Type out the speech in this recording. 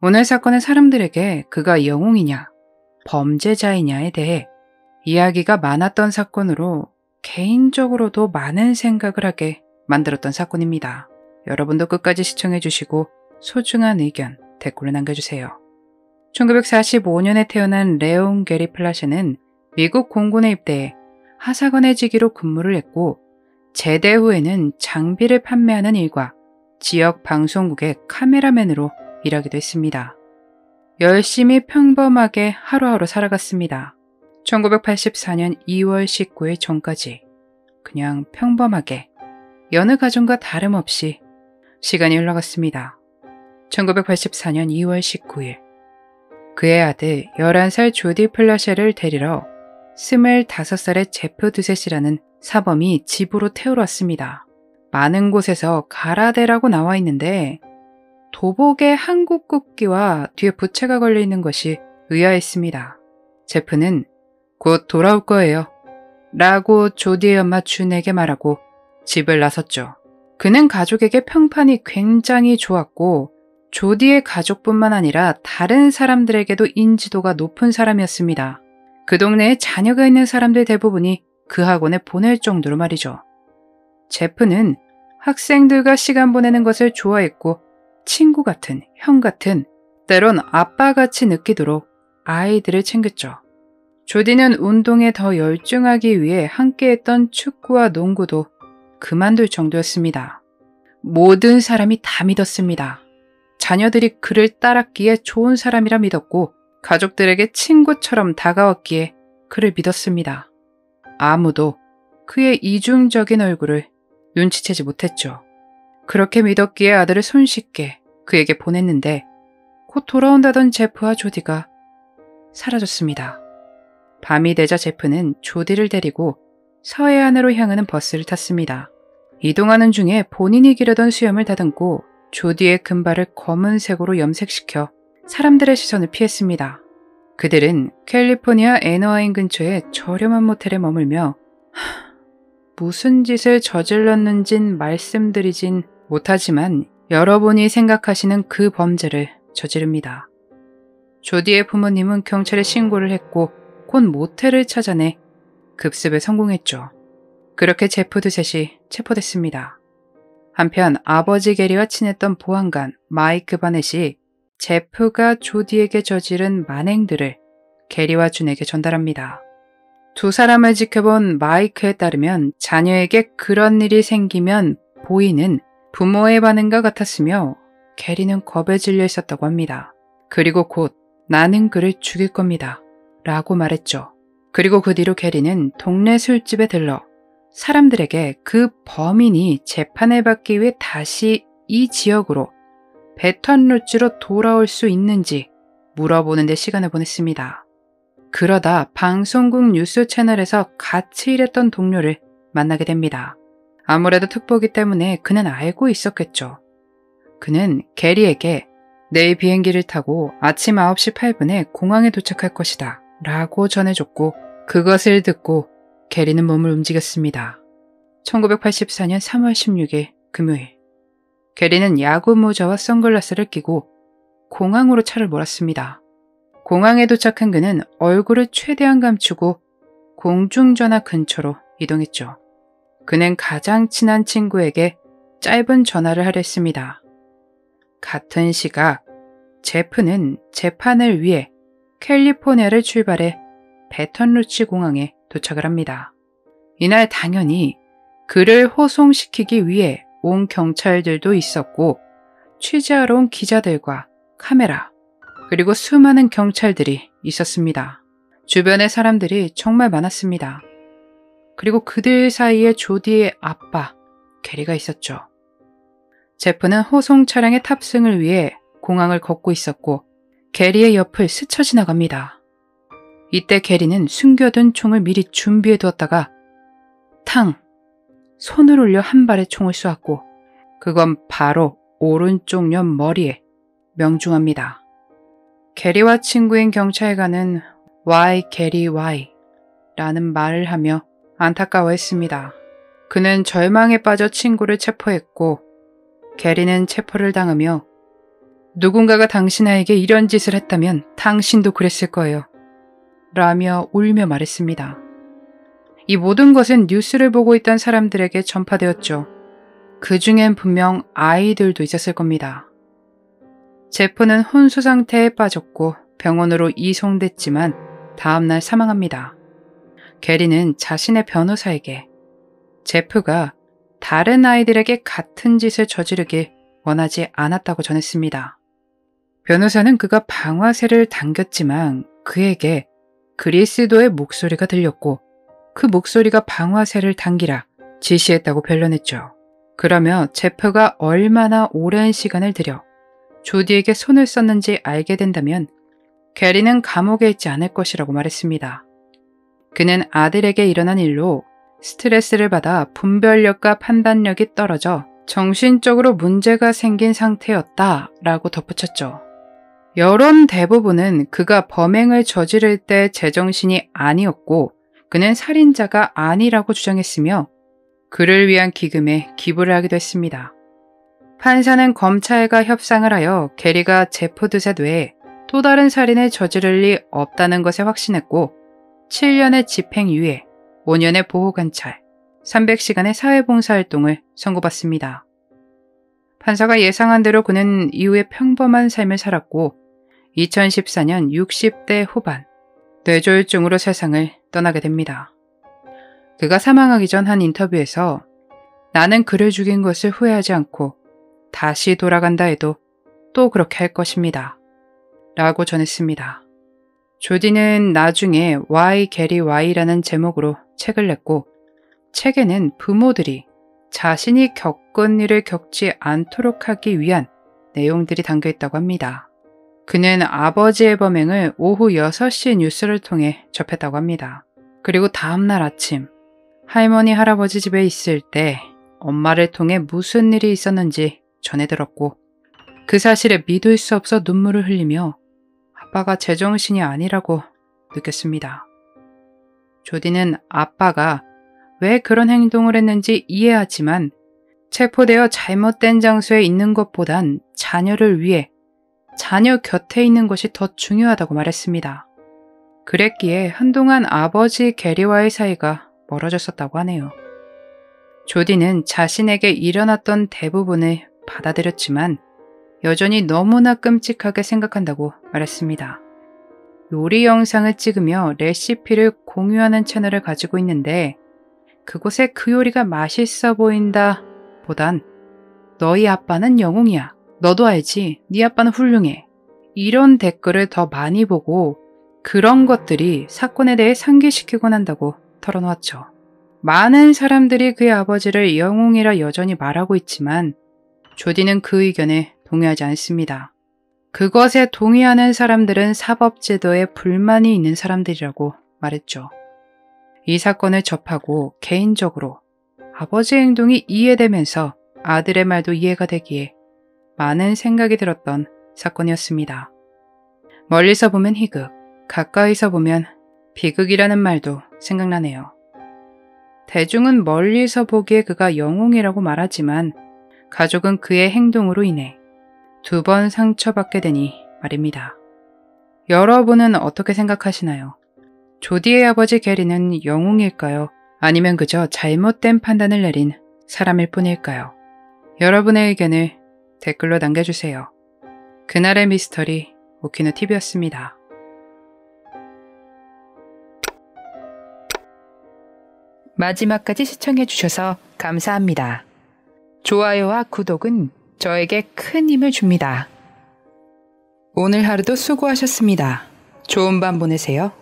오늘 사건은 사람들에게 그가 영웅이냐, 범죄자이냐에 대해 이야기가 많았던 사건으로 개인적으로도 많은 생각을 하게 만들었던 사건입니다. 여러분도 끝까지 시청해주시고 소중한 의견 댓글로 남겨주세요. 1945년에 태어난 레옹 게리 플라셰는 미국 공군에 입대해 하사관의 직위로 근무를 했고 제대 후에는 장비를 판매하는 일과 지역 방송국의 카메라맨으로 일하기도 했습니다. 열심히 평범하게 하루하루 살아갔습니다. 1984년 2월 19일 전까지 그냥 평범하게 여느 가정과 다름없이 시간이 흘러갔습니다. 1984년 2월 19일 그의 아들 11살 조디 플라셰를 데리러 25살의 제프 드셋이라는 사범이 집으로 태우러 왔습니다. 많은 곳에서 가라데라고 나와 있는데 도복에 한국 국기와 뒤에 부채가 걸려있는 것이 의아했습니다. 제프는 곧 돌아올 거예요 라고 조디의 엄마 준에게 말하고 집을 나섰죠. 그는 가족에게 평판이 굉장히 좋았고 조디의 가족뿐만 아니라 다른 사람들에게도 인지도가 높은 사람이었습니다. 그 동네에 자녀가 있는 사람들 대부분이 그 학원에 보낼 정도로 말이죠. 제프는 학생들과 시간 보내는 것을 좋아했고 친구 같은, 형 같은, 때론 아빠같이 느끼도록 아이들을 챙겼죠. 조디는 운동에 더 열중하기 위해 함께했던 축구와 농구도 그만둘 정도였습니다. 모든 사람이 다 믿었습니다. 자녀들이 그를 따랐기에 좋은 사람이라 믿었고 가족들에게 친구처럼 다가왔기에 그를 믿었습니다. 아무도 그의 이중적인 얼굴을 눈치채지 못했죠. 그렇게 믿었기에 아들을 손쉽게 그에게 보냈는데 곧 돌아온다던 제프와 조디가 사라졌습니다. 밤이 되자 제프는 조디를 데리고 서해안으로 향하는 버스를 탔습니다. 이동하는 중에 본인이 기르던 수염을 다듬고 조디의 금발을 검은색으로 염색시켜 사람들의 시선을 피했습니다. 그들은 캘리포니아 애너하임 근처의 저렴한 모텔에 머물며 무슨 짓을 저질렀는진 말씀드리진 못하지만 여러분이 생각하시는 그 범죄를 저지릅니다. 조디의 부모님은 경찰에 신고를 했고 곧 모텔을 찾아내 급습에 성공했죠. 그렇게 제프 드셋이 체포됐습니다. 한편 아버지 게리와 친했던 보안관 마이크 바넷이 제프가 조디에게 저지른 만행들을 게리와 준에게 전달합니다. 두 사람을 지켜본 마이크에 따르면 자녀에게 그런 일이 생기면 보이는 부모의 반응과 같았으며 게리는 겁에 질려 있었다고 합니다. 그리고 곧 나는 그를 죽일 겁니다 라고 말했죠. 그리고 그 뒤로 게리는 동네 술집에 들러 사람들에게 그 범인이 재판을 받기 위해 다시 이 지역으로 베턴루츠로 돌아올 수 있는지 물어보는 데 시간을 보냈습니다. 그러다 방송국 뉴스 채널에서 같이 일했던 동료를 만나게 됩니다. 아무래도 특보기 때문에 그는 알고 있었겠죠. 그는 게리에게 내일 비행기를 타고 아침 9시 8분에 공항에 도착할 것이다 라고 전해줬고 그것을 듣고 게리는 몸을 움직였습니다. 1984년 3월 16일 금요일 게리는 야구 모자와 선글라스를 끼고 공항으로 차를 몰았습니다. 공항에 도착한 그는 얼굴을 최대한 감추고 공중전화 근처로 이동했죠. 그는 가장 친한 친구에게 짧은 전화를 하려 했습니다. 같은 시각 제프는 재판을 위해 캘리포니아를 출발해 베턴루치 공항에 도착을 합니다. 이날 당연히 그를 호송시키기 위해 온 경찰들도 있었고 취재하러 온 기자들과 카메라 그리고 수많은 경찰들이 있었습니다. 주변에 사람들이 정말 많았습니다. 그리고 그들 사이에 조디의 아빠 게리가 있었죠. 제프는 호송 차량의 탑승을 위해 공항을 걷고 있었고 게리의 옆을 스쳐 지나갑니다. 이때 게리는 숨겨둔 총을 미리 준비해 두었다가 탕! 손을 올려 한 발의 총을 쏘았고 그건 바로 오른쪽 옆 머리에 명중합니다. 게리와 친구인 경찰관은 Why 게리 why? 라는 말을 하며 안타까워했습니다. 그는 절망에 빠져 친구를 체포했고 게리는 체포를 당하며 누군가가 당신 아이에게 이런 짓을 했다면 당신도 그랬을 거예요. 라며 울며 말했습니다. 이 모든 것은 뉴스를 보고 있던 사람들에게 전파되었죠. 그 중엔 분명 아이들도 있었을 겁니다. 제프는 혼수 상태에 빠졌고 병원으로 이송됐지만 다음날 사망합니다. 게리는 자신의 변호사에게 제프가 다른 아이들에게 같은 짓을 저지르길 원하지 않았다고 전했습니다. 변호사는 그가 방아쇠를 당겼지만 그에게 그리스도의 목소리가 들렸고 그 목소리가 방아쇠를 당기라 지시했다고 변론했죠. 그러며 제프가 얼마나 오랜 시간을 들여 조디에게 손을 썼는지 알게 된다면 게리는 감옥에 있지 않을 것이라고 말했습니다. 그는 아들에게 일어난 일로 스트레스를 받아 분별력과 판단력이 떨어져 정신적으로 문제가 생긴 상태였다라고 덧붙였죠. 여론 대부분은 그가 범행을 저지를 때 제정신이 아니었고 그는 살인자가 아니라고 주장했으며 그를 위한 기금에 기부를 하기도 했습니다. 판사는 검찰과 협상을 하여 게리가 제프 드셋 외에 또 다른 살인을 저지를 리 없다는 것에 확신했고 7년의 집행유예, 5년의 보호관찰, 300시간의 사회봉사활동을 선고받습니다. 판사가 예상한 대로 그는 이후에 평범한 삶을 살았고 2014년 60대 후반 뇌졸중으로 세상을 떠나게 됩니다. 그가 사망하기 전 한 인터뷰에서 나는 그를 죽인 것을 후회하지 않고 다시 돌아간다 해도 또 그렇게 할 것입니다. 라고 전했습니다. 조디는 나중에 Why Gary Why라는 제목으로 책을 냈고 책에는 부모들이 자신이 겪은 일을 겪지 않도록 하기 위한 내용들이 담겨있다고 합니다. 그는 아버지의 범행을 오후 6시 뉴스를 통해 접했다고 합니다. 그리고 다음날 아침 할머니 할아버지 집에 있을 때 엄마를 통해 무슨 일이 있었는지 전해 들었고 그 사실에 믿을 수 없어 눈물을 흘리며 아빠가 제정신이 아니라고 느꼈습니다. 조디는 아빠가 왜 그런 행동을 했는지 이해하지만 체포되어 잘못된 장소에 있는 것보단 자녀를 위해 자녀 곁에 있는 것이 더 중요하다고 말했습니다. 그랬기에 한동안 아버지 게리와의 사이가 멀어졌었다고 하네요. 조디는 자신에게 일어났던 대부분을 받아들였지만 여전히 너무나 끔찍하게 생각한다고 말했습니다. 요리 영상을 찍으며 레시피를 공유하는 채널을 가지고 있는데 그곳에 그 요리가 맛있어 보인다 보단 너희 아빠는 영웅이야. 너도 알지? 네 아빠는 훌륭해. 이런 댓글을 더 많이 보고 그런 것들이 사건에 대해 상기시키곤 한다고 털어놓았죠. 많은 사람들이 그의 아버지를 영웅이라 여전히 말하고 있지만 조디는 그 의견에 동의하지 않습니다. 그것에 동의하는 사람들은 사법제도에 불만이 있는 사람들이라고 말했죠. 이 사건을 접하고 개인적으로 아버지의 행동이 이해되면서 아들의 말도 이해가 되기에 많은 생각이 들었던 사건이었습니다. 멀리서 보면 희극, 가까이서 보면 비극이라는 말도 생각나네요. 대중은 멀리서 보기에 그가 영웅이라고 말하지만 가족은 그의 행동으로 인해 2번 상처받게 되니 말입니다. 여러분은 어떻게 생각하시나요? 조디의 아버지 게리는 영웅일까요? 아니면 그저 잘못된 판단을 내린 사람일 뿐일까요? 여러분의 의견을 댓글로 남겨주세요. 그날의 미스터리 오키노TV였습니다. 마지막까지 시청해주셔서 감사합니다. 좋아요와 구독은 저에게 큰 힘을 줍니다. 오늘 하루도 수고하셨습니다. 좋은 밤 보내세요.